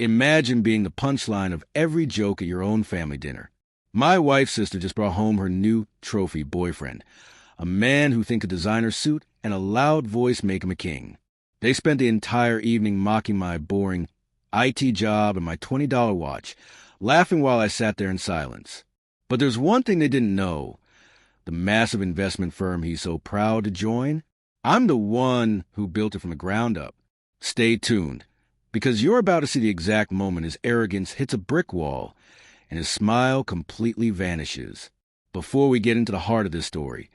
Imagine being the punchline of every joke at your own family dinner. My wife's sister just brought home her new trophy boyfriend, a man who thinks a designer suit and a loud voice make him a king. They spent the entire evening mocking my boring IT job and my $20 watch, laughing while I sat there in silence. But there's one thing they didn't know. The massive investment firm he's so proud to join? I'm the one who built it from the ground up. Stay tuned, because you're about to see the exact moment his arrogance hits a brick wall and his smile completely vanishes. Before we get into the heart of this story,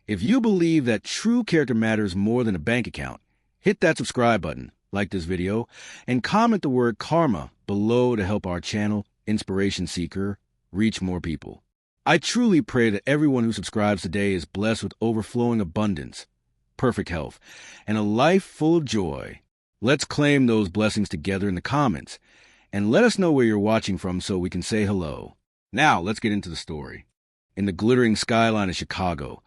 if you believe that true character matters more than a bank account, hit that subscribe button, like this video, and comment the word karma below to help our channel, Inspiration Seeker, reach more people. I truly pray that everyone who subscribes today is blessed with overflowing abundance, perfect health, and a life full of joy. Let's claim those blessings together in the comments, and let us know where you're watching from so we can say hello. Now, let's get into the story. In the glittering skyline of Chicago,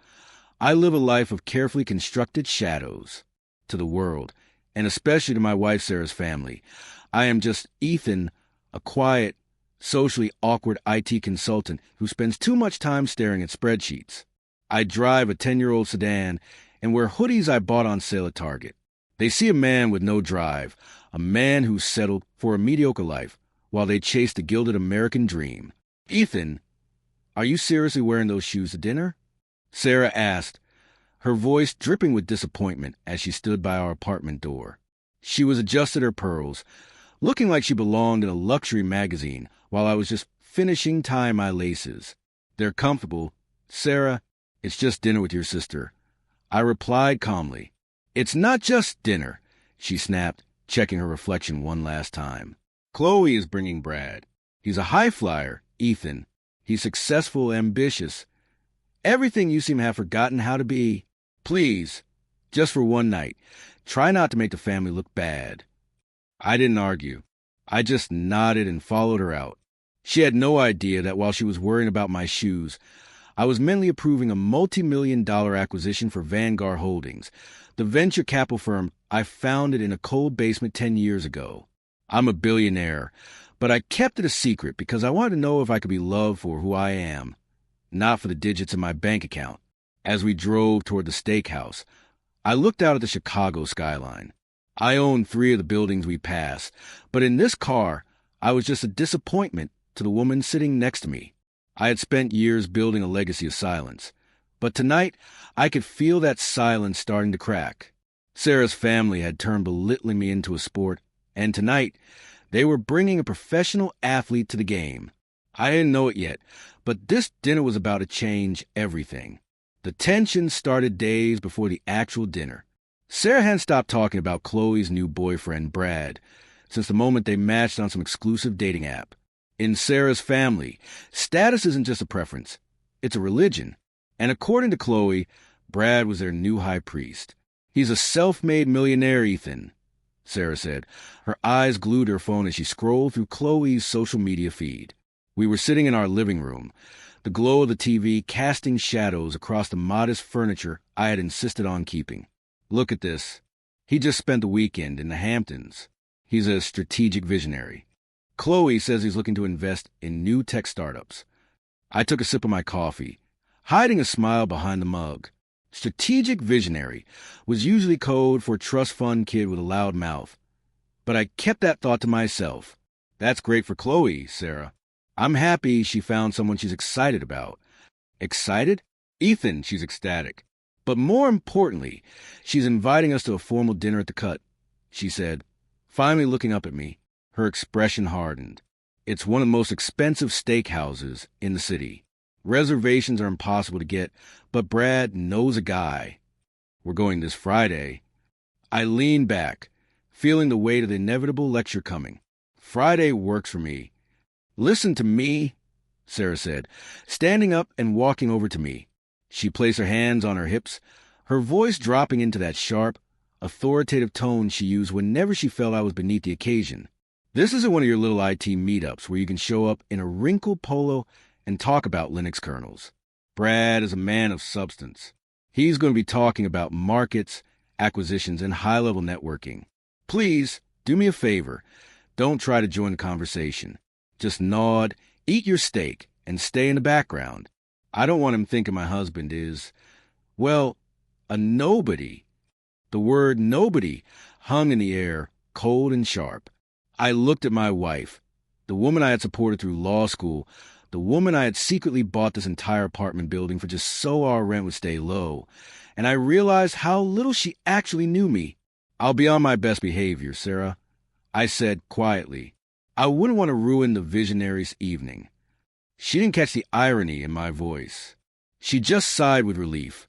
I live a life of carefully constructed shadows. To the world, and especially to my wife Sarah's family, I am just Ethan, a quiet, socially awkward IT consultant who spends too much time staring at spreadsheets. I drive a 10-year-old sedan and wear hoodies I bought on sale at Target. They see a man with no drive, a man who's settled for a mediocre life, while they chase the gilded American dream. Ethan, are you seriously wearing those shoes to dinner? Sarah asked, her voice dripping with disappointment as she stood by our apartment door. She was adjusted her pearls, looking like she belonged in a luxury magazine while I was just finishing tying my laces. They're comfortable. Sarah, it's just dinner with your sister. I replied calmly. It's not just dinner, she snapped, checking her reflection one last time. Chloe is bringing Brad. He's a high flyer, Ethan. He's successful, ambitious. Everything you seem to have forgotten how to be. Please, just for one night, try not to make the family look bad. I didn't argue. I just nodded and followed her out. She had no idea that while she was worrying about my shoes, I was mentally approving a multi-million-dollar acquisition for Vanguard Holdings, the venture capital firm I founded in a cold basement 10 years ago. I'm a billionaire, but I kept it a secret because I wanted to know if I could be loved for who I am, not for the digits in my bank account. As we drove toward the steakhouse, I looked out at the Chicago skyline. I owned 3 of the buildings we passed, but in this car, I was just a disappointment to the woman sitting next to me. I had spent years building a legacy of silence, but tonight I could feel that silence starting to crack. Sarah's family had turned belittling me into a sport, and tonight they were bringing a professional athlete to the game. I didn't know it yet, but this dinner was about to change everything. The tension started days before the actual dinner. Sarah hadn't stopped talking about Chloe's new boyfriend, Brad, since the moment they matched on some exclusive dating app. In Sarah's family, status isn't just a preference, it's a religion. And according to Chloe, Brad was their new high priest. He's a self-made millionaire, Ethan, Sarah said, her eyes glued to her phone as she scrolled through Chloe's social media feed. We were sitting in our living room, the glow of the TV casting shadows across the modest furniture I had insisted on keeping. Look at this. He just spent the weekend in the Hamptons. He's a strategic visionary. Chloe says he's looking to invest in new tech startups. I took a sip of my coffee, hiding a smile behind the mug. Strategic visionary was usually code for a trust fund kid with a loud mouth. But I kept that thought to myself. That's great for Chloe, Sarah. I'm happy she found someone she's excited about. Excited? Ethan, she's ecstatic. But more importantly, she's inviting us to a formal dinner at the Cut, she said, finally looking up at me. Her expression hardened. It's one of the most expensive steakhouses in the city. Reservations are impossible to get, but Brad knows a guy. We're going this Friday. I leaned back, feeling the weight of the inevitable lecture coming. Friday works for me. Listen to me, Sarah said, standing up and walking over to me. She placed her hands on her hips, her voice dropping into that sharp, authoritative tone she used whenever she felt I was beneath the occasion. This isn't one of your little IT meetups where you can show up in a wrinkled polo and talk about Linux kernels. Brad is a man of substance. He's going to be talking about markets, acquisitions, and high-level networking. Please, do me a favor. Don't try to join the conversation. Just nod, eat your steak, and stay in the background. I don't want him thinking my husband is, well, a nobody. The word nobody hung in the air, cold and sharp. I looked at my wife, the woman I had supported through law school, the woman I had secretly bought this entire apartment building for just so our rent would stay low, and I realized how little she actually knew me. I'll be on my best behavior, Sarah, I said quietly. I wouldn't want to ruin the visionary's evening. She didn't catch the irony in my voice. She just sighed with relief,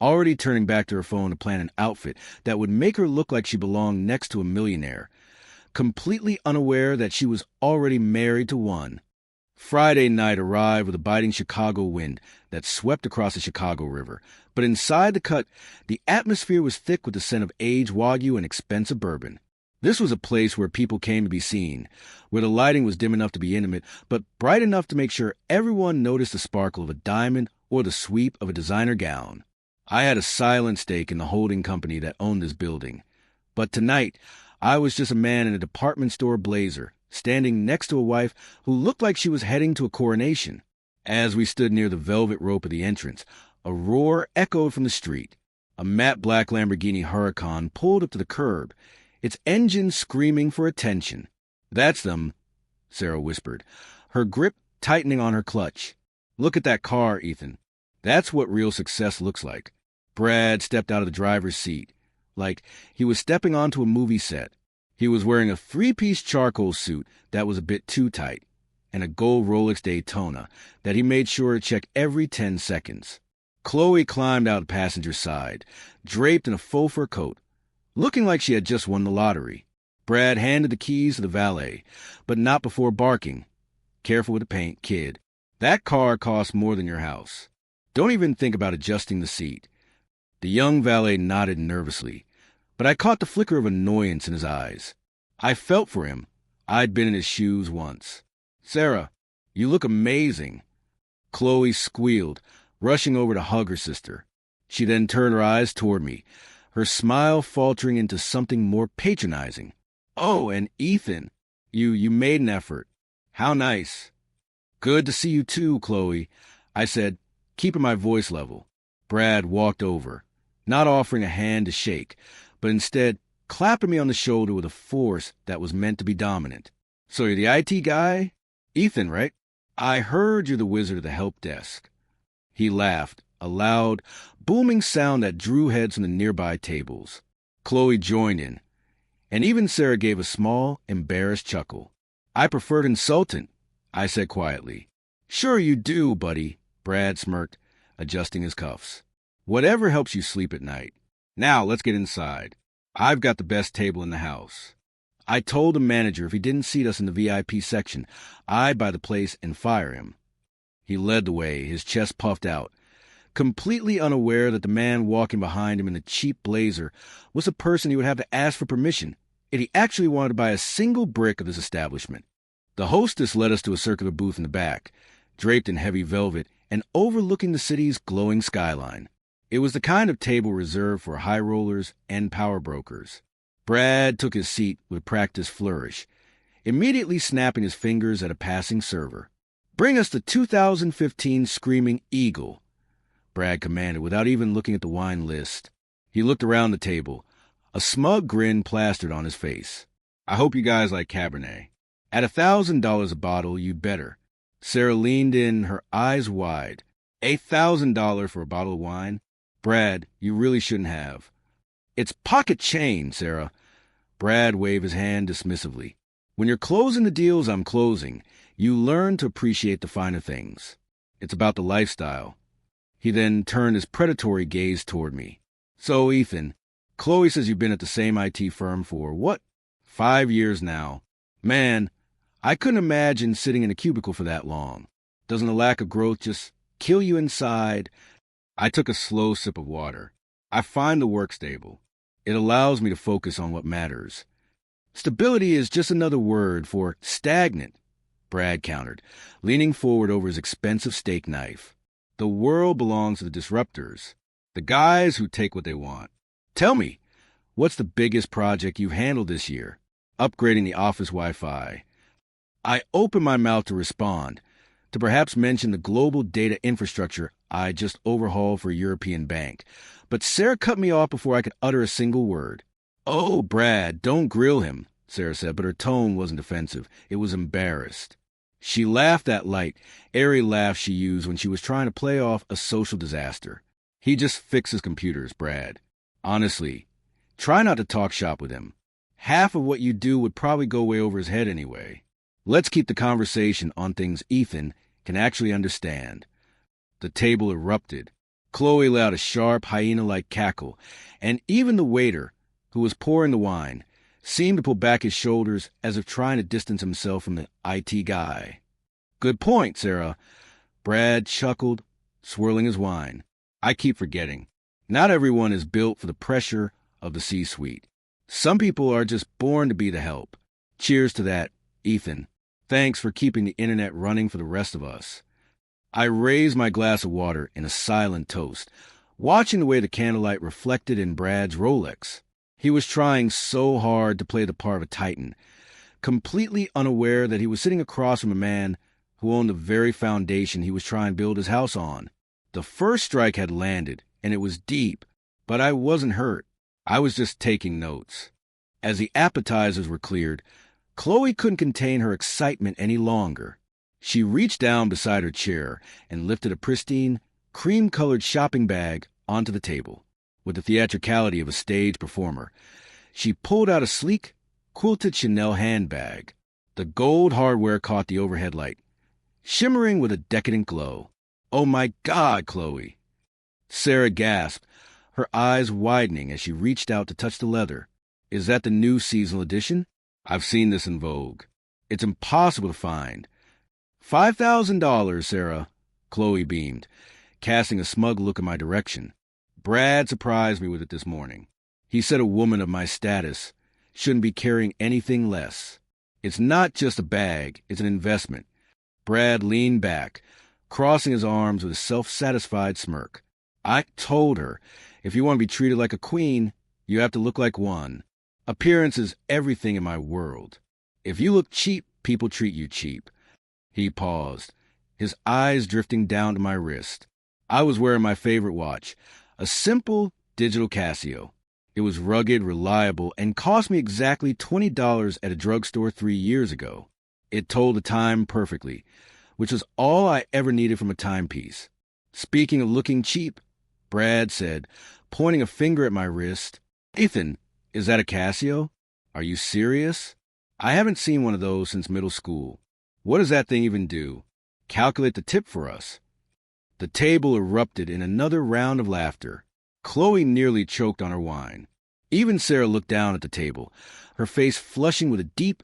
already turning back to her phone to plan an outfit that would make her look like she belonged next to a millionaire, completely unaware that she was already married to one. Friday night arrived with a biting Chicago wind that swept across the Chicago River, but inside the cut, the atmosphere was thick with the scent of aged Wagyu and expensive bourbon. This was a place where people came to be seen, where the lighting was dim enough to be intimate, but bright enough to make sure everyone noticed the sparkle of a diamond or the sweep of a designer gown. I had a silent stake in the holding company that owned this building, but tonight I was just a man in a department store blazer, standing next to a wife who looked like she was heading to a coronation. As we stood near the velvet rope of the entrance, a roar echoed from the street. A matte black Lamborghini Huracan pulled up to the curb, its engine screaming for attention. "That's them," Sarah whispered, her grip tightening on her clutch. "Look at that car, Ethan. That's what real success looks like." Brad stepped out of the driver's seat, like he was stepping onto a movie set. He was wearing a three-piece charcoal suit that was a bit too tight, and a gold Rolex Daytona that he made sure to check every 10 seconds. Chloe climbed out the passenger side, draped in a faux fur coat, looking like she had just won the lottery. Brad handed the keys to the valet, but not before barking, "Careful with the paint, kid. That car costs more than your house. Don't even think about adjusting the seat." The young valet nodded nervously, but I caught the flicker of annoyance in his eyes. I felt for him. I'd been in his shoes once. "Sarah, you look amazing." Chloe squealed, rushing over to hug her sister. She then turned her eyes toward me, her smile faltering into something more patronizing. "Oh, and Ethan, you made an effort. How nice." "Good to see you too, Chloe," I said, keeping my voice level. Brad walked over, not offering a hand to shake, but instead clapping me on the shoulder with a force that was meant to be dominant. "So you're the IT guy? Ethan, right? I heard you're the wizard of the help desk." He laughed, a loud, booming sound that drew heads from the nearby tables. Chloe joined in, and even Sarah gave a small, embarrassed chuckle. "I preferred insultant," I said quietly. "Sure you do, buddy," Brad smirked, adjusting his cuffs. "Whatever helps you sleep at night. Now let's get inside. I've got the best table in the house." I told the manager if he didn't seat us in the VIP section, I'd buy the place and fire him. He led the way, his chest puffed out, completely unaware that the man walking behind him in the cheap blazer was a person he would have to ask for permission if he actually wanted to buy a single brick of this establishment. The hostess led us to a circular booth in the back, draped in heavy velvet and overlooking the city's glowing skyline. It was the kind of table reserved for high rollers and power brokers. Brad took his seat with a practiced flourish, immediately snapping his fingers at a passing server. "Bring us the 2015 Screaming Eagle," Brad commanded without even looking at the wine list. He looked around the table, a smug grin plastered on his face. "I hope you guys like Cabernet. At $1,000 a bottle, you'd better." Sarah leaned in, her eyes wide. $1,000 for a bottle of wine? Brad, you really shouldn't have. "It's pocket change, Sarah." Brad waved his hand dismissively. "When you're closing the deals I'm closing, you learn to appreciate the finer things. It's about the lifestyle." He then turned his predatory gaze toward me. "So, Ethan, Chloe says you've been at the same IT firm for, what, 5 years now. Man, I couldn't imagine sitting in a cubicle for that long. Doesn't the lack of growth just kill you inside?" I took a slow sip of water. "I find the work stable. It allows me to focus on what matters." "Stability is just another word for stagnant," Brad countered, leaning forward over his expensive steak knife. "The world belongs to the disruptors, the guys who take what they want. Tell me, what's the biggest project you've handled this year?" upgrading the office Wi-Fi. I opened my mouth to respond, to perhaps mention the global data infrastructure I just overhauled for a European bank. But Sarah cut me off before I could utter a single word. "Oh, Brad, don't grill him," Sarah said, but her tone wasn't defensive. It was embarrassed. She laughed that light, airy laugh she used when she was trying to play off a social disaster. "He just fixes computers, Brad. Honestly, try not to talk shop with him. Half of what you do would probably go way over his head anyway. Let's keep the conversation on things Ethan can actually understand." The table erupted. Chloe let out a sharp, hyena-like cackle, and even the waiter, who was pouring the wine, seemed to pull back his shoulders as if trying to distance himself from the IT guy. "Good point, Sarah." Brad chuckled, swirling his wine. "I keep forgetting. Not everyone is built for the pressure of the C-suite. Some people are just born to be the help. Cheers to that, Ethan. Thanks for keeping the internet running for the rest of us." I raised my glass of water in a silent toast, watching the way the candlelight reflected in Brad's Rolex. He was trying so hard to play the part of a titan, completely unaware that he was sitting across from a man who owned the very foundation he was trying to build his house on. The first strike had landed, and it was deep, but I wasn't hurt. I was just taking notes. As the appetizers were cleared, Chloe couldn't contain her excitement any longer. She reached down beside her chair and lifted a pristine, cream-colored shopping bag onto the table. With the theatricality of a stage performer, she pulled out a sleek, quilted Chanel handbag. The gold hardware caught the overhead light, shimmering with a decadent glow. "Oh my God, Chloe!" Sarah gasped, her eyes widening as she reached out to touch the leather. "Is that the new seasonal edition? I've seen this in Vogue. It's impossible to find." $5,000, Sarah," Chloe beamed, casting a smug look in my direction. "Brad surprised me with it this morning. He said a woman of my status shouldn't be carrying anything less. It's not just a bag, it's an investment." Brad leaned back, crossing his arms with a self-satisfied smirk. "I told her, if you want to be treated like a queen, you have to look like one. Appearance is everything in my world. If you look cheap, people treat you cheap." He paused, his eyes drifting down to my wrist. I was wearing my favorite watch, a simple digital Casio. It was rugged, reliable, and cost me exactly $20 at a drugstore 3 years ago. It told the time perfectly, which was all I ever needed from a timepiece. "Speaking of looking cheap," Brad said, pointing a finger at my wrist. "Ethan, is that a Casio? Are you serious? I haven't seen one of those since middle school. What does that thing even do? Calculate the tip for us." The table erupted in another round of laughter. Chloe nearly choked on her wine. Even Sarah looked down at the table, her face flushing with a deep,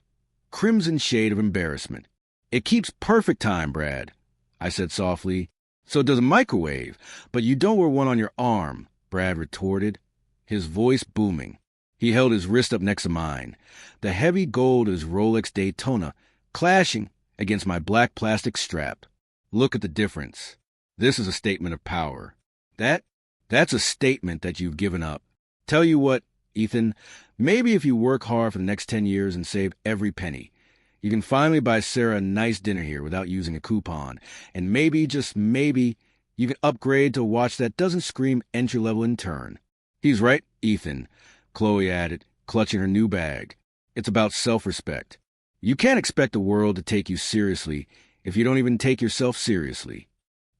crimson shade of embarrassment. "It keeps perfect time, Brad," I said softly. "So does a microwave, but you don't wear one on your arm," Brad retorted, his voice booming. He held his wrist up next to mine, the heavy gold of his Rolex Daytona clashing against my black plastic strap. "Look at the difference. This is a statement of power. That's a statement that you've given up. Tell you what, Ethan, maybe if you work hard for the next 10 years and save every penny, you can finally buy Sarah a nice dinner here without using a coupon. And maybe, just maybe, you can upgrade to a watch that doesn't scream entry-level intern." "He's right, Ethan," Chloe added, clutching her new bag. "It's about self-respect. You can't expect the world to take you seriously if you don't even take yourself seriously."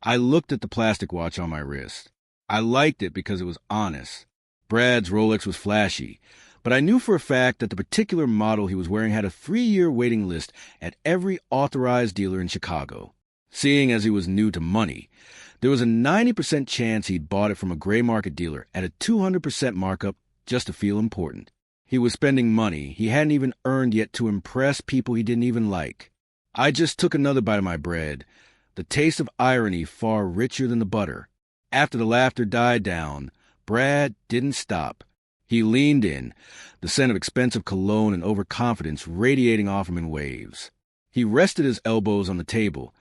I looked at the plastic watch on my wrist. I liked it because it was honest. Brad's Rolex was flashy, but I knew for a fact that the particular model he was wearing had a 3-year waiting list at every authorized dealer in Chicago. Seeing as he was new to money, there was a 90% chance he'd bought it from a gray market dealer at a 200% markup just to feel important. He was spending money he hadn't even earned yet to impress people he didn't even like. I just took another bite of my bread, the taste of irony far richer than the butter. After the laughter died down, Brad didn't stop. He leaned in, the scent of expensive cologne and overconfidence radiating off him in waves. He rested his elbows on the table,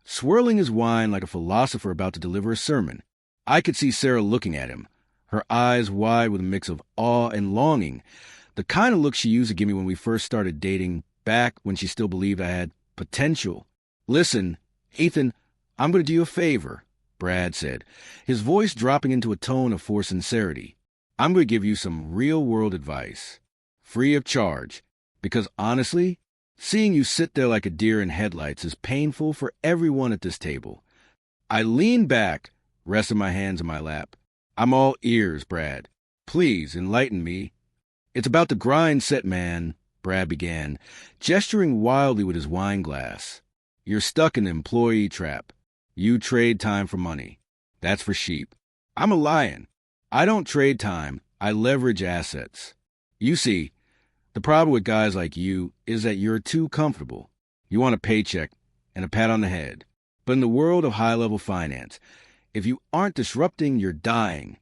swirling his wine like a philosopher about to deliver a sermon. I could see Sarah looking at him, her eyes wide with a mix of awe and longing, The kind of look she used to give me when we first started dating, back when she still believed I had potential. "Listen, Ethan, I'm going to do you a favor," Brad said, his voice dropping into a tone of forced sincerity. "I'm going to give you some real-world advice, free of charge, because honestly, seeing you sit there like a deer in headlights is painful for everyone at this table." I leaned back, resting my hands in my lap. "I'm all ears, Brad. Please enlighten me." "It's about the grind set, man," Brad began, gesturing wildly with his wine glass. "You're stuck in the employee trap. You trade time for money. That's for sheep. I'm a lion. I don't trade time. I leverage assets. You see, the problem with guys like you is that you're too comfortable. You want a paycheck and a pat on the head. But in the world of high-level finance, if you aren't disrupting, you're dying."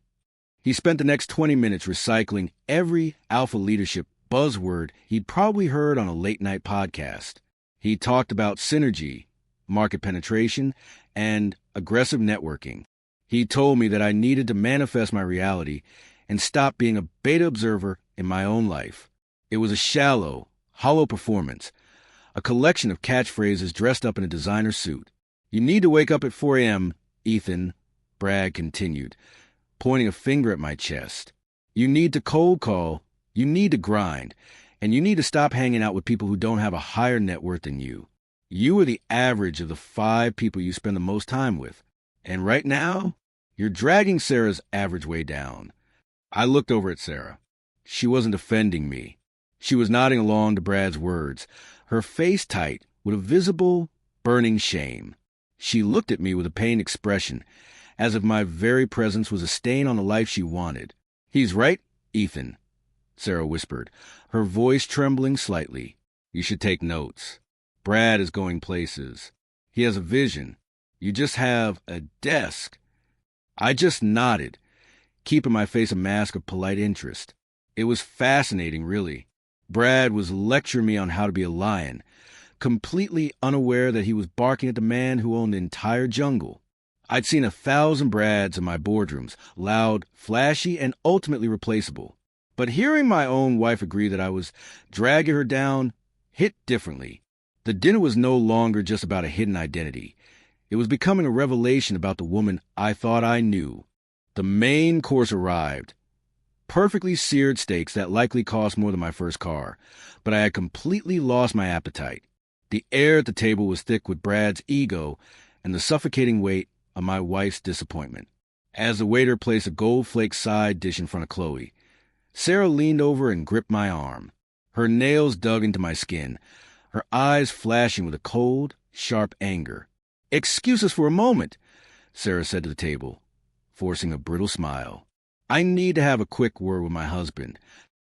He spent the next 20 minutes recycling every alpha leadership buzzword he'd probably heard on a late-night podcast. He talked about synergy, market penetration, and aggressive networking. He told me that I needed to manifest my reality and stop being a beta observer in my own life. It was a shallow, hollow performance, a collection of catchphrases dressed up in a designer suit. "You need to wake up at 4 a.m., Ethan," Brad continued, pointing a finger at my chest. "You need to cold call, you need to grind, and you need to stop hanging out with people who don't have a higher net worth than you. You are the average of the 5 people you spend the most time with. And right now, you're dragging Sarah's average way down." I looked over at Sarah. She wasn't offending me. She was nodding along to Brad's words, her face tight with a visible, burning shame. She looked at me with a pained expression, as if my very presence was a stain on the life she wanted. "He's right, Ethan," Sarah whispered, her voice trembling slightly. "You should take notes. Brad is going places. He has a vision. You just have a desk." I just nodded, keeping my face a mask of polite interest. It was fascinating, really. Brad was lecturing me on how to be a lion, completely unaware that he was barking at the man who owned the entire jungle. I'd seen 1,000 Brads in my boardrooms, loud, flashy, and ultimately replaceable. But hearing my own wife agree that I was dragging her down hit differently. The dinner was no longer just about a hidden identity. It was becoming a revelation about the woman I thought I knew. The main course arrived. Perfectly seared steaks that likely cost more than my first car, but I had completely lost my appetite. The air at the table was thick with Brad's ego and the suffocating weight of my wife's disappointment. As the waiter placed a gold-flake side dish in front of Chloe, Sarah leaned over and gripped my arm. Her nails dug into my skin, her eyes flashing with a cold, sharp anger. "Excuse us for a moment," Sarah said to the table, forcing a brittle smile. "I need to have a quick word with my husband."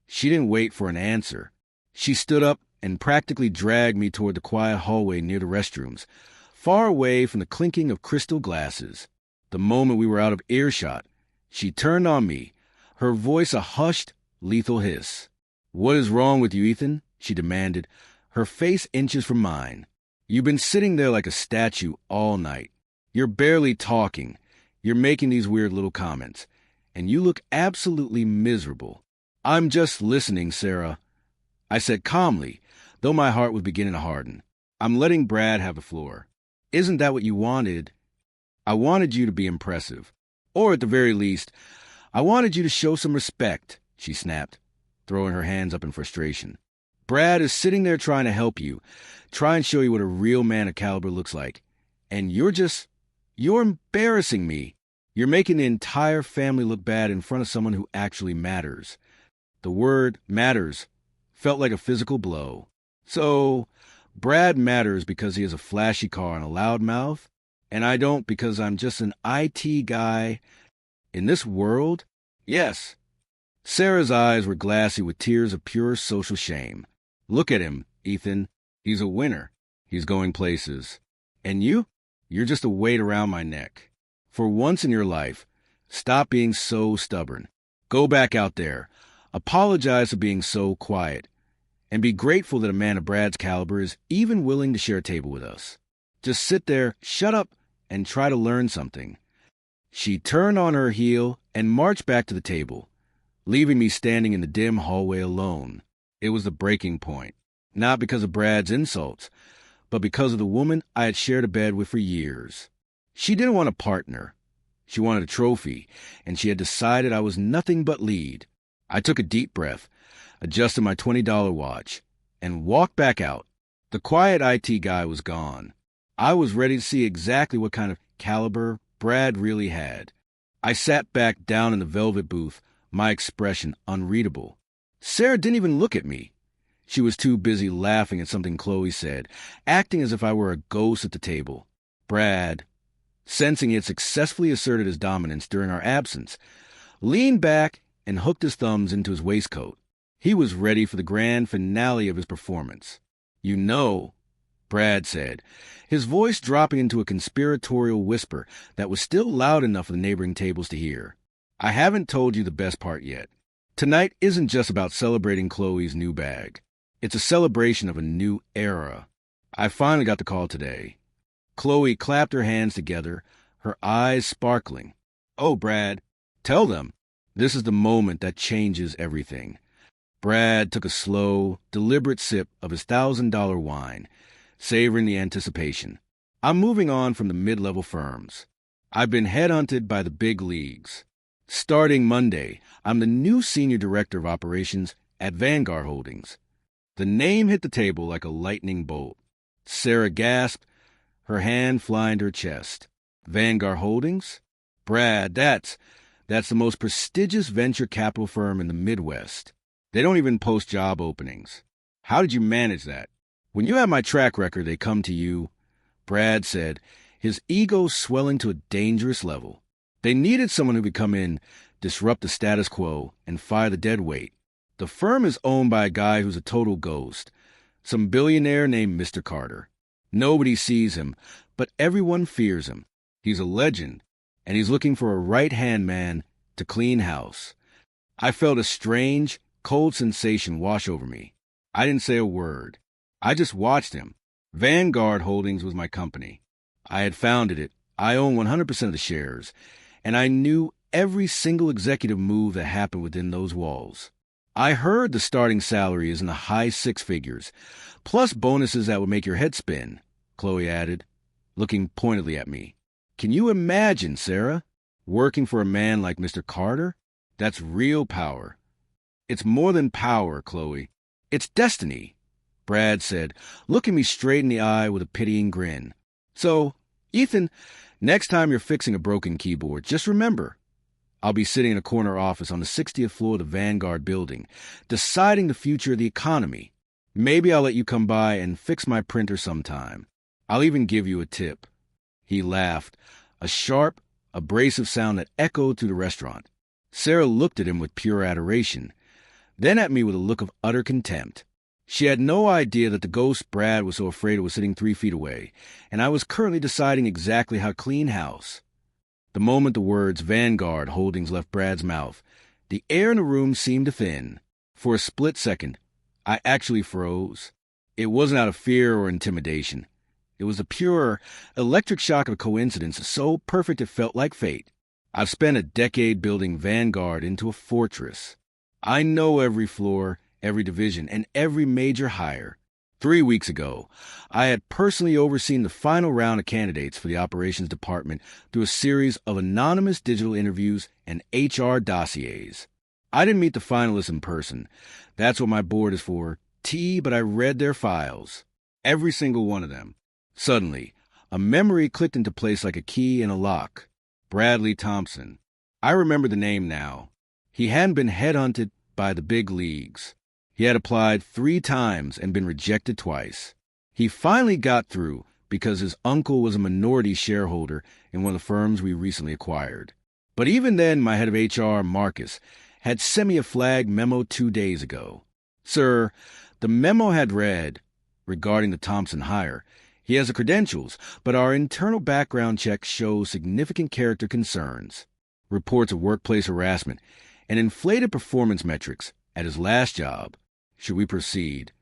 She didn't wait for an answer. She stood up and practically dragged me toward the quiet hallway near the restrooms, far away from the clinking of crystal glasses. The moment we were out of earshot, she turned on me, her voice a hushed, lethal hiss. "What is wrong with you, Ethan?" she demanded, her face inches from mine. "You've been sitting there like a statue all night. You're barely talking. You're making these weird little comments. And you look absolutely miserable." "I'm just listening, Sarah," I said calmly, though my heart was beginning to harden. "I'm letting Brad have the floor. Isn't that what you wanted?" "I wanted you to be impressive. Or at the very least, I wanted you to show some respect," she snapped, throwing her hands up in frustration. "Brad is sitting there trying to help you, try and show you what a real man of caliber looks like. And you're embarrassing me. You're making the entire family look bad in front of someone who actually matters." The word matters felt like a physical blow. So, Brad matters because he has a flashy car and a loud mouth, and I don't because I'm just an IT guy in this world? Yes. Sarah's eyes were glassy with tears of pure social shame. "Look at him, Ethan. He's a winner. He's going places. And you're just a weight around my neck. For once in your life, stop being so stubborn. Go back out there. Apologize for being so quiet. And be grateful that a man of Brad's caliber is even willing to share a table with us. Just sit there, shut up, and try to learn something." She turned on her heel and marched back to the table, leaving me standing in the dim hallway alone. It was the breaking point, not because of Brad's insults, but because of the woman I had shared a bed with for years. She didn't want a partner. She wanted a trophy, and she had decided I was nothing but lead. I took a deep breath, adjusted my $20 watch, and walked back out. The quiet IT guy was gone. I was ready to see exactly what kind of caliber Brad really had. I sat back down in the velvet booth, my expression unreadable. Sarah didn't even look at me. She was too busy laughing at something Chloe said, acting as if I were a ghost at the table. Brad, sensing he had successfully asserted his dominance during our absence, leaned back and hooked his thumbs into his waistcoat. He was ready for the grand finale of his performance. "You know," Brad said, his voice dropping into a conspiratorial whisper that was still loud enough for the neighboring tables to hear. "I haven't told you the best part yet. Tonight isn't just about celebrating Chloe's new bag. It's a celebration of a new era. I finally got the call today." Chloe clapped her hands together, her eyes sparkling. "Oh, Brad, tell them. This is the moment that changes everything." Brad took a slow, deliberate sip of his $1,000 wine, savoring the anticipation. "I'm moving on from the mid-level firms. I've been headhunted by the big leagues. Starting Monday, I'm the new senior director of operations at Vanguard Holdings." The name hit the table like a lightning bolt. Sarah gasped, her hand flying to her chest. "Vanguard Holdings? Brad, that's the most prestigious venture capital firm in the Midwest. They don't even post job openings. How did you manage that? When you have my track record, they come to you," Brad said, his ego swelling to a dangerous level. "They needed someone who could come in, disrupt the status quo, and fire the dead weight. The firm is owned by a guy who's a total ghost, some billionaire named Mr. Carter. Nobody sees him, but everyone fears him. He's a legend, and he's looking for a right-hand man to clean house." I felt a strange, cold sensation wash over me. I didn't say a word. I just watched him. Vanguard Holdings was my company. I had founded it. I owned 100% of the shares, and I knew every single executive move that happened within those walls. I heard the starting salary is in the high six figures, plus bonuses that would make your head spin, Chloe added, looking pointedly at me. "Can you imagine, Sarah, working for a man like Mr. Carter? That's real power." "It's more than power, Chloe. It's destiny," Brad said, looking me straight in the eye with a pitying grin. "So, Ethan, next time you're fixing a broken keyboard, just remember, I'll be sitting in a corner office on the 60th floor of the Vanguard building, deciding the future of the economy. Maybe I'll let you come by and fix my printer sometime. I'll even give you a tip." He laughed, a sharp, abrasive sound that echoed through the restaurant. Sarah looked at him with pure adoration, then at me with a look of utter contempt. She had no idea that the ghost Brad was so afraid of was sitting 3 feet away, and I was currently deciding exactly how to clean house. The moment the words Vanguard Holdings left Brad's mouth, the air in the room seemed to thin. For a split second, I actually froze. It wasn't out of fear or intimidation. It was the pure, electric shock of a coincidence so perfect it felt like fate. I've spent a decade building Vanguard into a fortress. I know every floor, every division, and every major hire. 3 weeks ago, I had personally overseen the final round of candidates for the operations department through a series of anonymous digital interviews and HR dossiers. I didn't meet the finalists in person. That's what my board is for, but I read their files. Every single one of them. Suddenly, a memory clicked into place like a key in a lock. Bradley Thompson. I remember the name now. He hadn't been headhunted by the big leagues. He had applied 3 times and been rejected twice. He finally got through because his uncle was a minority shareholder in one of the firms we recently acquired. But even then, my head of HR, Marcus, had sent me a flag memo 2 days ago. "Sir, the memo had read, regarding the Thompson hire, he has the credentials, but our internal background check shows significant character concerns, reports of workplace harassment, and inflated performance metrics at his last job. Should we proceed?"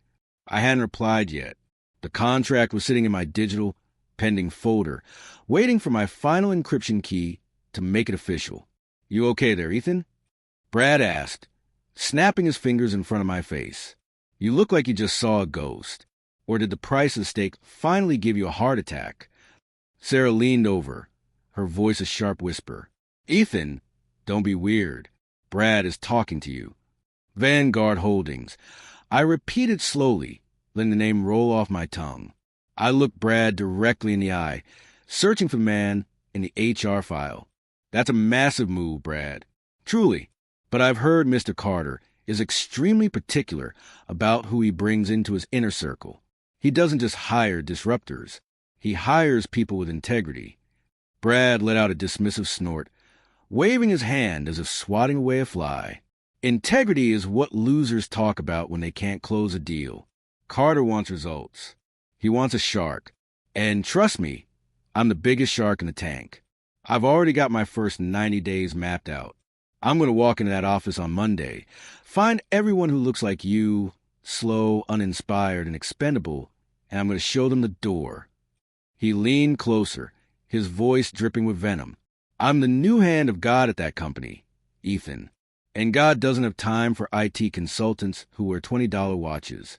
I hadn't replied yet. The contract was sitting in my digital, pending folder, waiting for my final encryption key to make it official. "You okay there, Ethan?" Brad asked, snapping his fingers in front of my face. "You look like you just saw a ghost. Or did the price of steak finally give you a heart attack?" Sarah leaned over, her voice a sharp whisper. "Ethan, don't be weird. Brad is talking to you." "Vanguard Holdings." I repeated slowly, letting the name roll off my tongue. I looked Brad directly in the eye, searching for the man in the HR file. "That's a massive move, Brad. Truly. But I've heard Mr. Carter is extremely particular about who he brings into his inner circle. He doesn't just hire disruptors. He hires people with integrity." Brad let out a dismissive snort, waving his hand as if swatting away a fly. "Integrity is what losers talk about when they can't close a deal. Carter wants results. He wants a shark. And trust me, I'm the biggest shark in the tank. I've already got my first 90 days mapped out. I'm going to walk into that office on Monday, find everyone who looks like you, slow, uninspired, and expendable, and I'm going to show them the door." He leaned closer, his voice dripping with venom. "I'm the new hand of God at that company, Ethan. And God doesn't have time for IT consultants who wear $20 watches."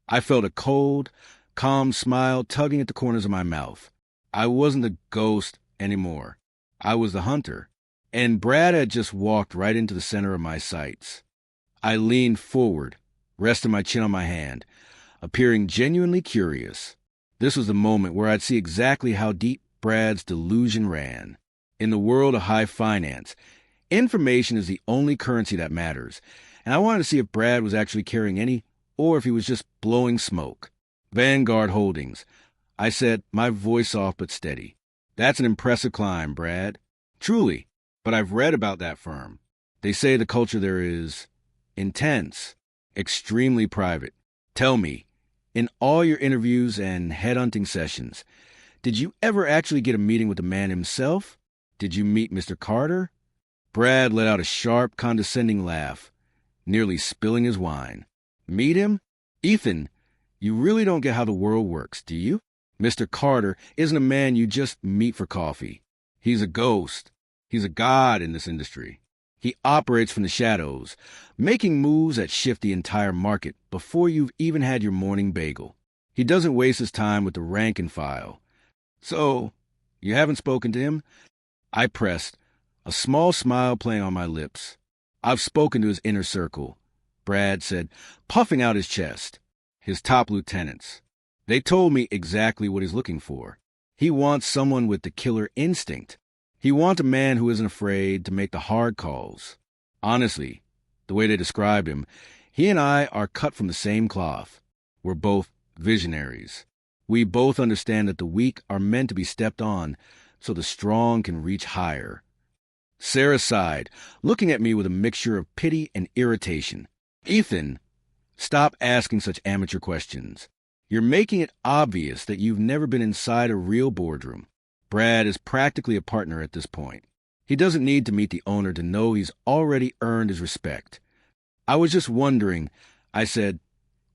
I felt a cold, calm smile tugging at the corners of my mouth. I wasn't the ghost anymore. I was the hunter. And Brad had just walked right into the center of my sights. I leaned forward, resting my chin on my hand, appearing genuinely curious. This was the moment where I'd see exactly how deep Brad's delusion ran. In the world of high finance, information is the only currency that matters, and I wanted to see if Brad was actually carrying any, or if he was just blowing smoke. "Vanguard Holdings," I said, my voice soft but steady. "That's an impressive climb, Brad. Truly, but I've read about that firm. They say the culture there is intense, extremely private. Tell me, in all your interviews and headhunting sessions, did you ever actually get a meeting with the man himself? Did you meet Mr. Carter?" Brad let out a sharp, condescending laugh, nearly spilling his wine. "Meet him? Ethan, you really don't get how the world works, do you? Mr. Carter isn't a man you just meet for coffee. He's a ghost. He's a god in this industry. He operates from the shadows, making moves that shift the entire market before you've even had your morning bagel. He doesn't waste his time with the rank and file." "So, you haven't spoken to him?" I pressed, a small smile playing on my lips. "I've spoken to his inner circle," Brad said, puffing out his chest. "His top lieutenants. They told me exactly what he's looking for. He wants someone with the killer instinct. He wants a man who isn't afraid to make the hard calls. Honestly, the way they described him, he and I are cut from the same cloth. We're both visionaries. We both understand that the weak are meant to be stepped on so the strong can reach higher." Sarah sighed, looking at me with a mixture of pity and irritation. "Ethan, stop asking such amateur questions. You're making it obvious that you've never been inside a real boardroom. Brad is practically a partner at this point. He doesn't need to meet the owner to know he's already earned his respect." "I was just wondering," I said,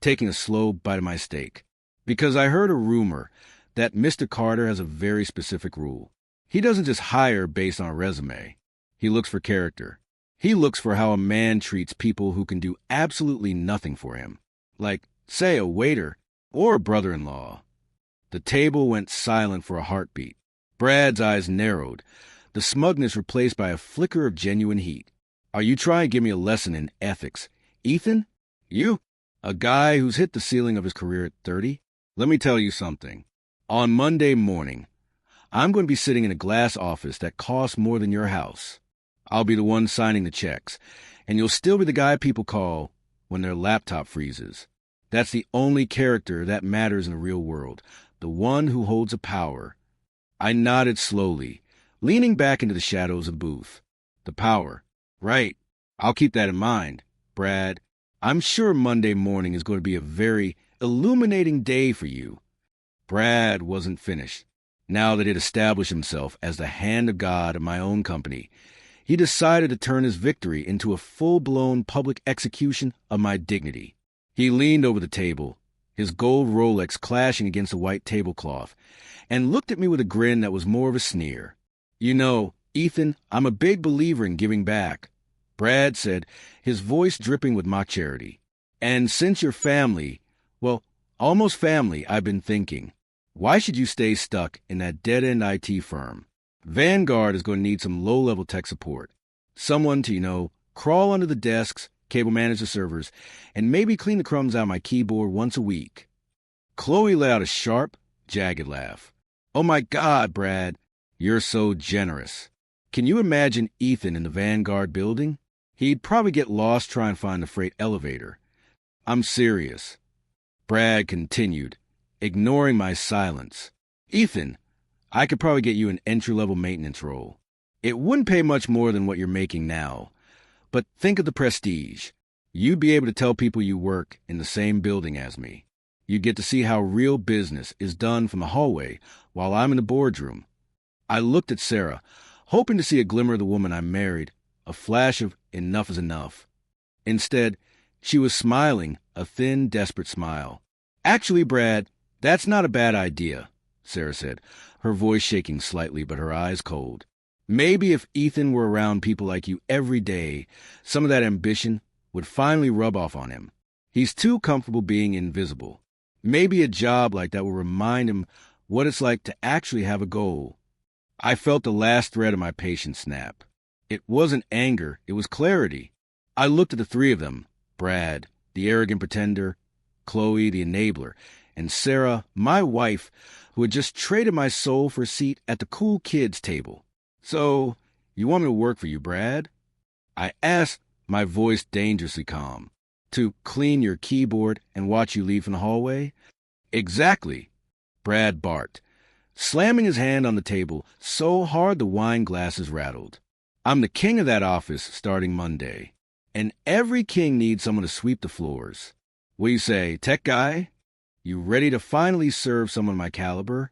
taking a slow bite of my steak, "because I heard a rumor that Mr. Carter has a very specific rule. He doesn't just hire based on a resume. He looks for character. He looks for how a man treats people who can do absolutely nothing for him. Like, say, a waiter or a brother-in-law." The table went silent for a heartbeat. Brad's eyes narrowed, the smugness replaced by a flicker of genuine heat. "Are you trying to give me a lesson in ethics, Ethan? You? A guy who's hit the ceiling of his career at 30? Let me tell you something. On Monday morning, I'm going to be sitting in a glass office that costs more than your house. I'll be the one signing the checks, and you'll still be the guy people call when their laptop freezes. That's the only character that matters in the real world, the one who holds a power." I nodded slowly, leaning back into the shadows of the booth. "The power. Right. I'll keep that in mind, Brad. I'm sure Monday morning is going to be a very illuminating day for you." Brad wasn't finished. Now that he'd established himself as the hand of God of my own company, he decided to turn his victory into a full-blown public execution of my dignity. He leaned over the table, his gold Rolex clashing against the white tablecloth, and looked at me with a grin that was more of a sneer. "You know, Ethan, I'm a big believer in giving back. Brad said, his voice dripping with mock charity. And since you're family, well, almost family, I've been thinking, why should you stay stuck in that dead-end IT firm? Vanguard is going to need some low-level tech support. Someone to, crawl under the desks, cable manage the servers, and maybe clean the crumbs out of my keyboard once a week. Chloe let out a sharp, jagged laugh. Oh my God, Brad, you're so generous. Can you imagine Ethan in the Vanguard building? He'd probably get lost trying to find the freight elevator. I'm serious. Brad continued, ignoring my silence. Ethan, I could probably get you an entry-level maintenance role. It wouldn't pay much more than what you're making now. But think of the prestige. You'd be able to tell people you work in the same building as me. You'd get to see how real business is done from the hallway while I'm in the boardroom. I looked at Sarah, hoping to see a glimmer of the woman I married, a flash of enough is enough. Instead, she was smiling, a thin, desperate smile. Actually, Brad, that's not a bad idea, Sarah said, her voice shaking slightly but her eyes cold. Maybe if Ethan were around people like you every day, some of that ambition would finally rub off on him. He's too comfortable being invisible. Maybe a job like that will remind him what it's like to actually have a goal. I felt the last thread of my patience snap. It wasn't anger, it was clarity. I looked at the three of them, Brad, the arrogant pretender, Chloe, the enabler, and Sarah, my wife, who had just traded my soul for a seat at the cool kids' table. So, you want me to work for you, Brad? I asked, my voice dangerously calm. To clean your keyboard and watch you leave from the hallway? Exactly, Brad barked, slamming his hand on the table so hard the wine glasses rattled. I'm the king of that office starting Monday, and every king needs someone to sweep the floors. What do you say, tech guy? You ready to finally serve someone my caliber?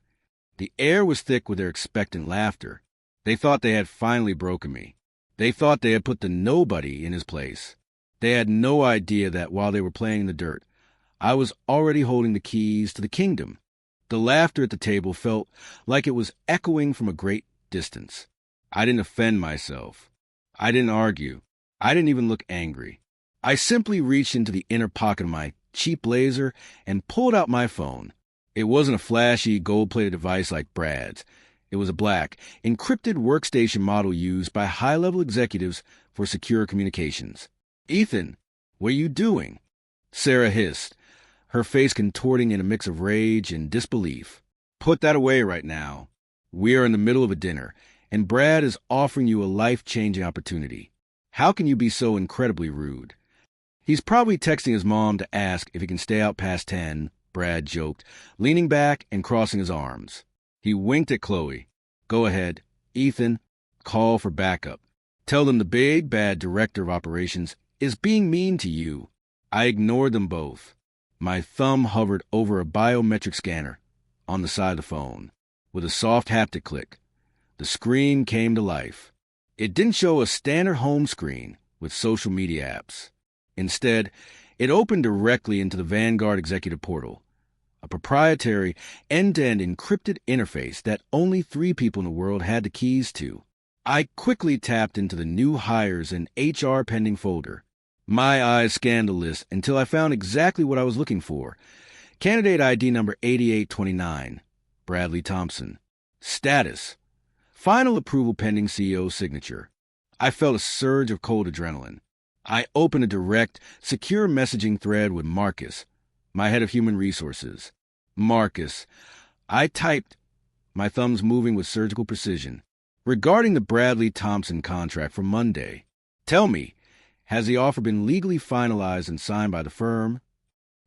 The air was thick with their expectant laughter. They thought they had finally broken me. They thought they had put the nobody in his place. They had no idea that while they were playing in the dirt, I was already holding the keys to the kingdom. The laughter at the table felt like it was echoing from a great distance. I didn't offend myself. I didn't argue. I didn't even look angry. I simply reached into the inner pocket of my cheap blazer and pulled out my phone. It wasn't a flashy, gold-plated device like Brad's. It was a black, encrypted workstation model used by high-level executives for secure communications. Ethan, what are you doing? Sarah hissed, her face contorting in a mix of rage and disbelief. Put that away right now. We are in the middle of a dinner, and Brad is offering you a life-changing opportunity. How can you be so incredibly rude? He's probably texting his mom to ask if he can stay out past 10, Brad joked, leaning back and crossing his arms. He winked at Chloe. Go ahead. Ethan, call for backup. Tell them the big, bad director of operations is being mean to you. I ignored them both. My thumb hovered over a biometric scanner on the side of the phone. With a soft haptic click, the screen came to life. It didn't show a standard home screen with social media apps. Instead, it opened directly into the Vanguard Executive Portal, a proprietary, end-to-end encrypted interface that only 3 people in the world had the keys to. I quickly tapped into the new hires and HR pending folder. My eyes scanned the list until I found exactly what I was looking for. Candidate ID number 8829, Bradley Thompson. Status: final approval pending CEO signature. I felt a surge of cold adrenaline. I opened a direct, secure messaging thread with Marcus, my head of human resources. Marcus. I typed, my thumbs moving with surgical precision. Regarding the Bradley Thompson contract for Monday. Tell me, has the offer been legally finalized and signed by the firm?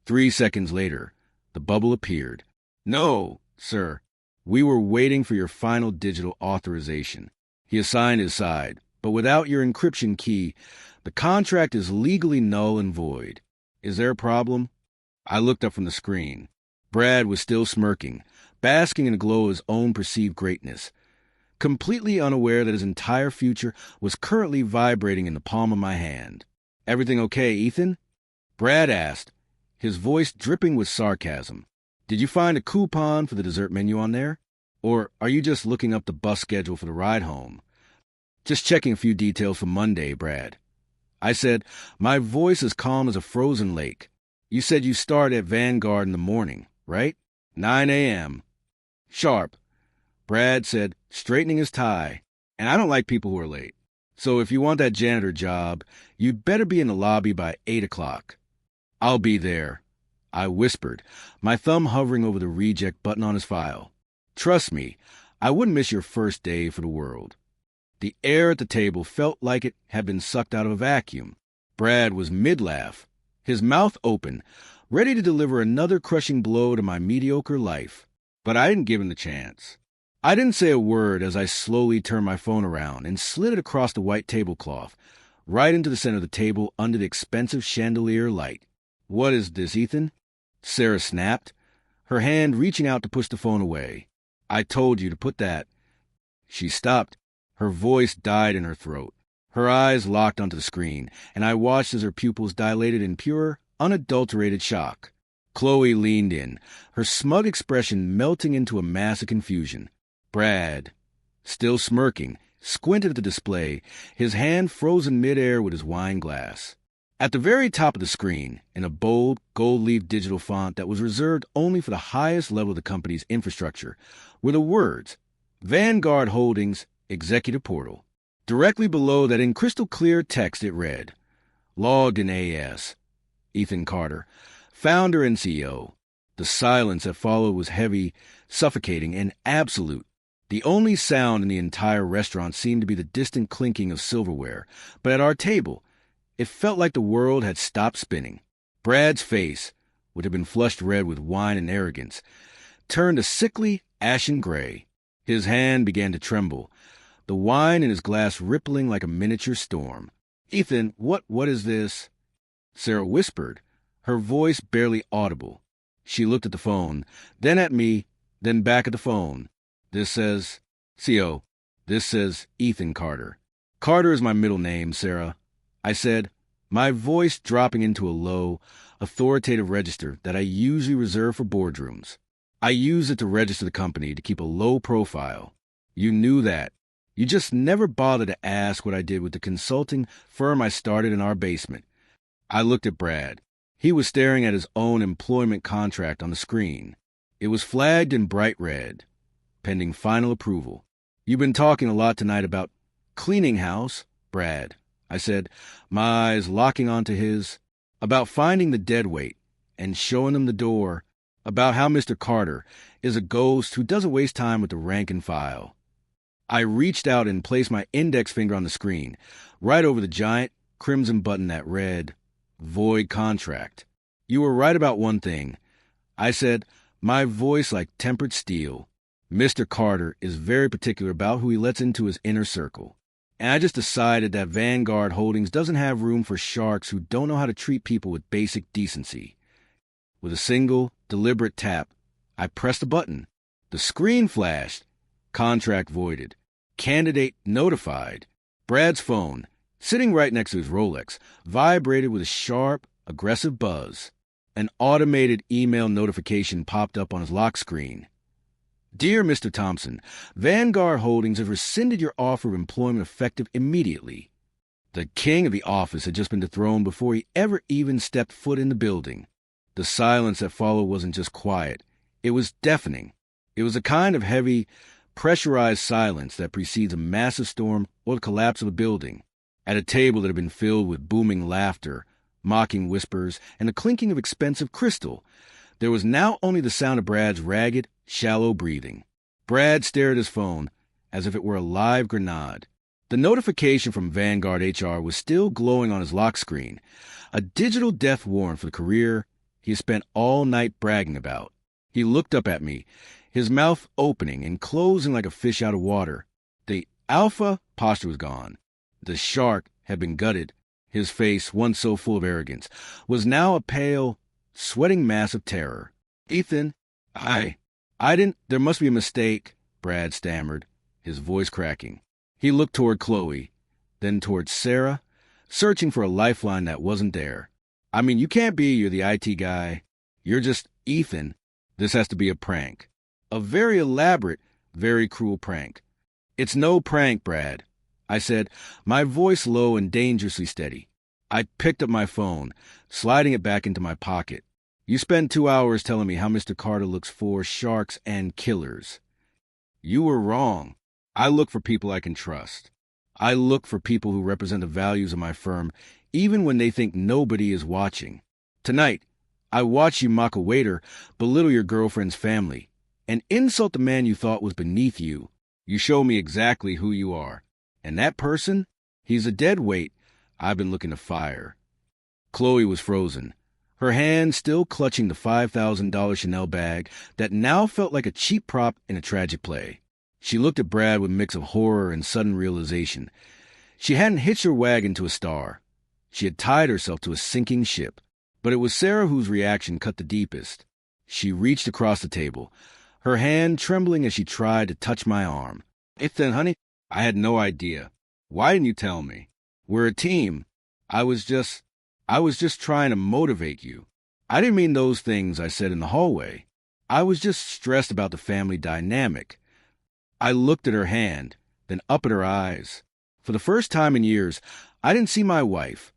3 seconds later, the bubble appeared. No, sir. We were waiting for your final digital authorization. He assigned his side, but without your encryption key, the contract is legally null and void. Is there a problem? I looked up from the screen. Brad was still smirking, basking in the glow of his own perceived greatness, completely unaware that his entire future was currently vibrating in the palm of my hand. Everything okay, Ethan? Brad asked, his voice dripping with sarcasm. Did you find a coupon for the dessert menu on there? Or are you just looking up the bus schedule for the ride home? Just checking a few details for Monday, Brad. I said, my voice as calm as a frozen lake. You said you start at Vanguard in the morning, right? 9 a.m. Sharp, Brad said, straightening his tie. And I don't like people who are late. So if you want that janitor job, you'd better be in the lobby by 8 o'clock. I'll be there, I whispered, my thumb hovering over the reject button on his file. Trust me, I wouldn't miss your first day for the world. The air at the table felt like it had been sucked out of a vacuum. Brad was mid-laugh, his mouth open, ready to deliver another crushing blow to my mediocre life. But I didn't give him the chance. I didn't say a word as I slowly turned my phone around and slid it across the white tablecloth, right into the center of the table under the expensive chandelier light. What is this, Ethan? Sarah snapped, her hand reaching out to push the phone away. I told you to put that. She stopped. Her voice died in her throat. Her eyes locked onto the screen, and I watched as her pupils dilated in pure, unadulterated shock. Chloe leaned in, her smug expression melting into a mass of confusion. Brad, still smirking, squinted at the display, his hand frozen midair with his wine glass. At the very top of the screen, in a bold, gold-leaf digital font that was reserved only for the highest level of the company's infrastructure, were the words, Vanguard Holdings, Executive Portal. Directly below that in crystal-clear text it read, Logged in AS, Ethan Carter, founder and CEO. The silence that followed was heavy, suffocating, and absolute. The only sound in the entire restaurant seemed to be the distant clinking of silverware, but at our table, it felt like the world had stopped spinning. Brad's face, which had been flushed red with wine and arrogance, turned a sickly, ashen gray. His hand began to tremble, the wine in his glass rippling like a miniature storm. Ethan, what is this? Sarah whispered, her voice barely audible. She looked at the phone, then at me, then back at the phone. This says, CO, this says Ethan Carter. Carter is my middle name, Sarah, I said, my voice dropping into a low, authoritative register that I usually reserve for boardrooms. I use it to register the company to keep a low profile. You knew that. You just never bothered to ask what I did with the consulting firm I started in our basement. I looked at Brad. He was staring at his own employment contract on the screen. It was flagged in bright red, pending final approval. You've been talking a lot tonight about cleaning house, Brad, I said, my eyes locking onto his, about finding the deadweight and showing him the door, about how Mr. Carter is a ghost who doesn't waste time with the rank and file. I reached out and placed my index finger on the screen, right over the giant crimson button that read, Void Contract. You were right about one thing, I said, my voice like tempered steel. Mr. Carter is very particular about who he lets into his inner circle. And I just decided that Vanguard Holdings doesn't have room for sharks who don't know how to treat people with basic decency. With a single, deliberate tap, I pressed a button. The screen flashed. Contract voided. Candidate notified. Brad's phone, sitting right next to his Rolex, vibrated with a sharp, aggressive buzz. An automated email notification popped up on his lock screen. Dear Mr. Thompson, Vanguard Holdings has rescinded your offer of employment effective immediately. The king of the office had just been dethroned before he ever even stepped foot in the building. The silence that followed wasn't just quiet. It was deafening. It was a kind of heavy, pressurized silence that precedes a massive storm or the collapse of a building. At a table that had been filled with booming laughter, mocking whispers, and the clinking of expensive crystal, there was now only the sound of Brad's ragged, shallow breathing. Brad stared at his phone as if it were a live grenade. The notification from Vanguard HR was still glowing on his lock screen, a digital death warrant for the career he had spent all night bragging about. He looked up at me, his mouth opening and closing like a fish out of water. The alpha posture was gone. The shark had been gutted. His face, once so full of arrogance, was now a pale, sweating mass of terror. Ethan, I didn't, there must be a mistake, Brad stammered, his voice cracking. He looked toward Chloe, then toward Sarah, searching for a lifeline that wasn't there. I mean, you can't be you're the IT guy. You're just Ethan. This has to be a prank. A very elaborate, very cruel prank. It's no prank, Brad, I said, my voice low and dangerously steady. I picked up my phone, sliding it back into my pocket. You spent 2 hours telling me how Mr. Carter looks for sharks and killers. You were wrong. I look for people I can trust. I look for people who represent the values of my firm, even when they think nobody is watching. Tonight, I watched you mock a waiter, belittle your girlfriend's family, and insult the man you thought was beneath you. You show me exactly who you are. And that person? He's a dead weight I've been looking to fire. Chloe was frozen, her hand still clutching the $5,000 Chanel bag that now felt like a cheap prop in a tragic play. She looked at Brad with a mix of horror and sudden realization. She hadn't hitched her wagon to a star. She had tied herself to a sinking ship. But it was Sarah whose reaction cut the deepest. She reached across the table, her hand trembling as she tried to touch my arm. Ethan, honey, I had no idea. Why didn't you tell me? We're a team. I was just trying to motivate you. I didn't mean those things I said in the hallway. I was just stressed about the family dynamic. I looked at her hand, then up at her eyes. For the first time in years, I didn't see my wife.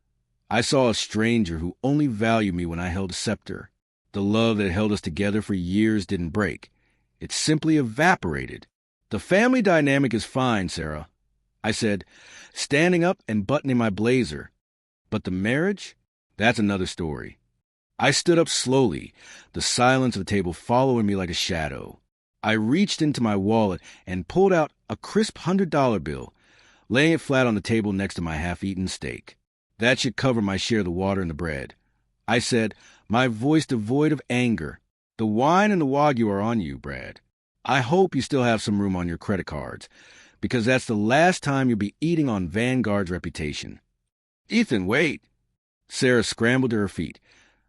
I saw a stranger who only valued me when I held a scepter. The love that held us together for years didn't break. It simply evaporated. The family dynamic is fine, Sarah, I said, standing up and buttoning my blazer. But the marriage? That's another story. I stood up slowly, the silence of the table following me like a shadow. I reached into my wallet and pulled out a crisp $100 bill, laying it flat on the table next to my half-eaten steak. That should cover my share of the water and the bread. I said, my voice devoid of anger. The wine and the Wagyu are on you, Brad. I hope you still have some room on your credit cards, because that's the last time you'll be eating on Vanguard's reputation. Ethan, wait. Sarah scrambled to her feet,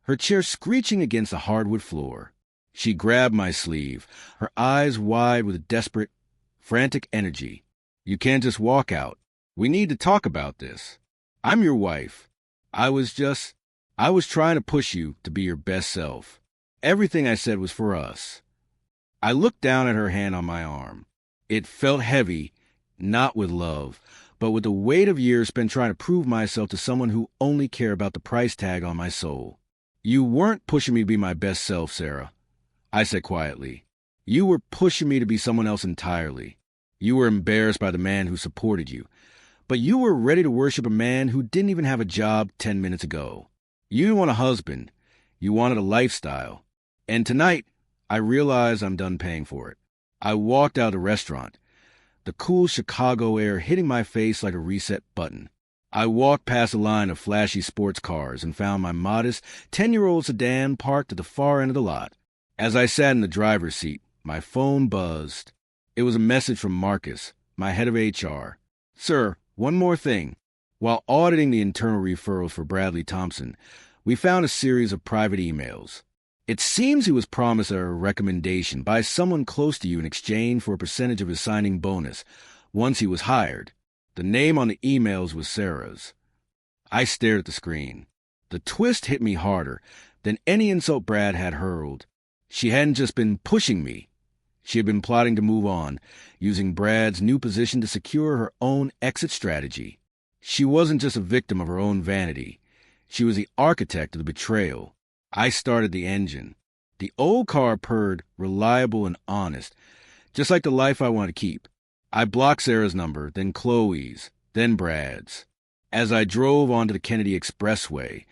her chair screeching against the hardwood floor. She grabbed my sleeve, her eyes wide with a desperate, frantic energy. You can't just walk out. We need to talk about this. I'm your wife. I was trying to push you to be your best self. Everything I said was for us. I looked down at her hand on my arm. It felt heavy, not with love, but with the weight of years spent trying to prove myself to someone who only cared about the price tag on my soul. You weren't pushing me to be my best self, Sarah, I said quietly. You were pushing me to be someone else entirely. You were embarrassed by the man who supported you, but you were ready to worship a man who didn't even have a job 10 minutes ago. You didn't want a husband. You wanted a lifestyle. And tonight, I realized I'm done paying for it. I walked out of the restaurant, the cool Chicago air hitting my face like a reset button. I walked past a line of flashy sports cars and found my modest 10-year-old sedan parked at the far end of the lot. As I sat in the driver's seat, my phone buzzed. It was a message from Marcus, my head of HR. Sir, one more thing. While auditing the internal referrals for Bradley Thompson, we found a series of private emails. It seems he was promised a recommendation by someone close to you in exchange for a percentage of his signing bonus once he was hired. The name on the emails was Sarah's. I stared at the screen. The twist hit me harder than any insult Brad had hurled. She hadn't just been pushing me. She had been plotting to move on, using Brad's new position to secure her own exit strategy. She wasn't just a victim of her own vanity. She was the architect of the betrayal. I started the engine. The old car purred, reliable and honest, just like the life I wanted to keep. I blocked Sarah's number, then Chloe's, then Brad's. As I drove onto the Kennedy Expressway,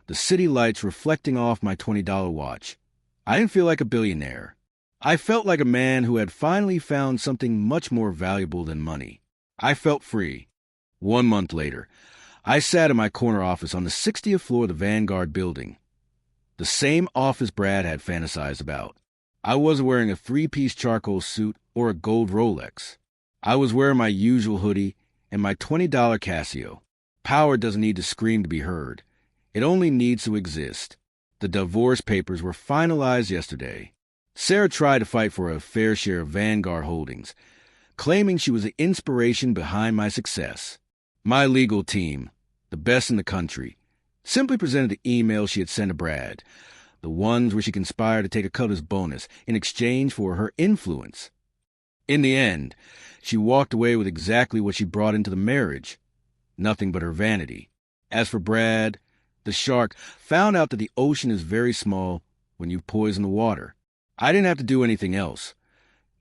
the city lights reflecting off my $20 watch, I didn't feel like a billionaire. I felt like a man who had finally found something much more valuable than money. I felt free. 1 month later, I sat in my corner office on the 60th floor of the Vanguard building. The same office Brad had fantasized about. I wasn't wearing a 3-piece charcoal suit or a gold Rolex. I was wearing my usual hoodie and my $20 Casio. Power doesn't need to scream to be heard. It only needs to exist. The divorce papers were finalized yesterday. Sarah tried to fight for a fair share of Vanguard holdings, claiming she was the inspiration behind my success. My legal team, the best in the country, simply presented the email she had sent to Brad, the ones where she conspired to take a cut of his bonus in exchange for her influence. In the end, she walked away with exactly what she brought into the marriage, nothing but her vanity. As for Brad, the shark, found out that the ocean is very small when you poison the water. I didn't have to do anything else.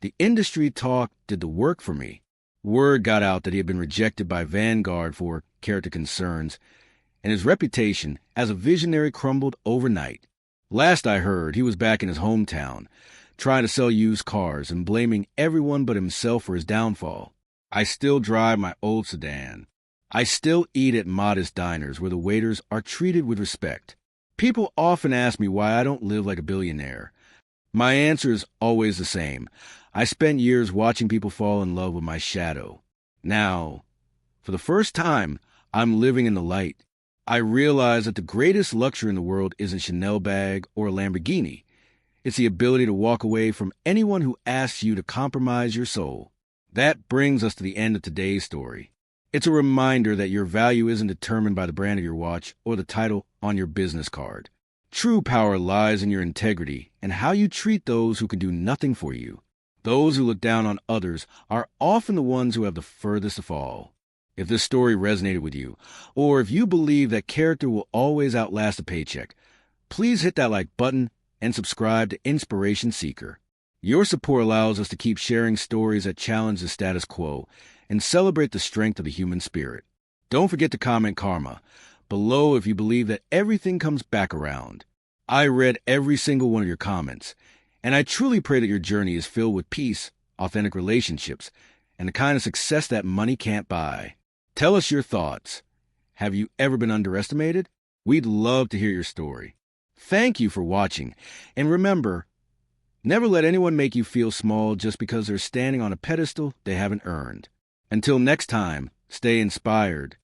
The industry talk did the work for me. Word got out that he had been rejected by Vanguard for character concerns, and his reputation as a visionary crumbled overnight. Last I heard, he was back in his hometown, trying to sell used cars and blaming everyone but himself for his downfall. I still drive my old sedan. I still eat at modest diners where the waiters are treated with respect. People often ask me why I don't live like a billionaire. My answer is always the same. I spent years watching people fall in love with my shadow. Now, for the first time, I'm living in the light. I realize that the greatest luxury in the world isn't a Chanel bag or a Lamborghini. It's the ability to walk away from anyone who asks you to compromise your soul. That brings us to the end of today's story. It's a reminder that your value isn't determined by the brand of your watch or the title on your business card. True power lies in your integrity and how you treat those who can do nothing for you. Those who look down on others are often the ones who have the furthest to fall. If this story resonated with you, or if you believe that character will always outlast a paycheck, please hit that like button and subscribe to Inspiration Seeker. Your support allows us to keep sharing stories that challenge the status quo and celebrate the strength of the human spirit. Don't forget to comment karma below if you believe that everything comes back around. I read every single one of your comments, and I truly pray that your journey is filled with peace, authentic relationships, and the kind of success that money can't buy. Tell us your thoughts. Have you ever been underestimated? We'd love to hear your story. Thank you for watching, and remember, never let anyone make you feel small just because they're standing on a pedestal they haven't earned. Until next time, stay inspired,